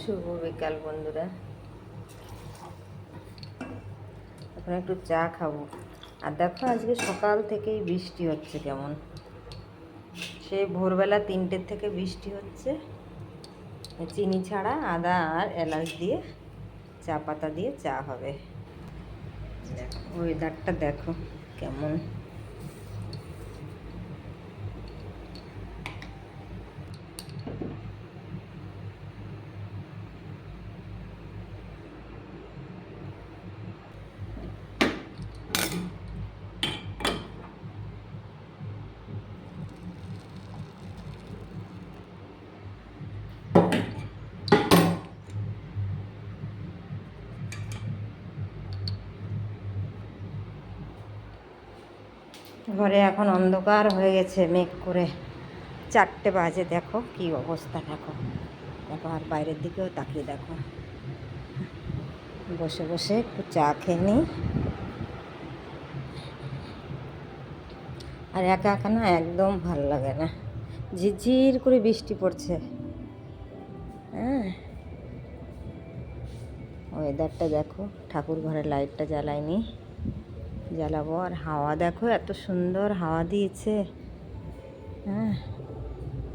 শুভ বিকাল বন্ধুরা। এখন একটু চা খাবো। আর দেখো আজকে সকাল থেকেই বৃষ্টি হচ্ছে কেমন, সেই ভোরবেলা 3টের থেকে বৃষ্টি হচ্ছে। চিনি ছাড়া আদা আর এলাচ দিয়ে চা পাতা দিয়ে চা হবে। দেখো ওয়েদারটা দেখো কেমন। ঘরে এখন অন্ধকার হয়ে গেছে, মেঘ করে 4টে বাজে। দেখো কি অবস্থা, দেখো দেখো। আর বাইরের দিকেও তাকিয়ে দেখো। বসে বসে একটু চা খেয়ে নিই। আর একা একা না একদম ভালো লাগে না, ঝিরঝির করে বৃষ্টি পড়ছে। হ্যাঁ, ওয়েদারটা দেখো। ঠাকুর ঘরের লাইটটা জ্বালাইনি, জ্বালাবো। আর হাওয়া দেখো, এত সুন্দর হাওয়া দিয়েছে। হ্যাঁ,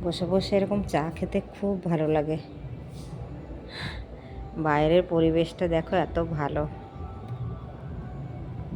বসে বসে এরকম চা খেতে খুব ভালো লাগে। বাইরের পরিবেশটা দেখো এত ভালো।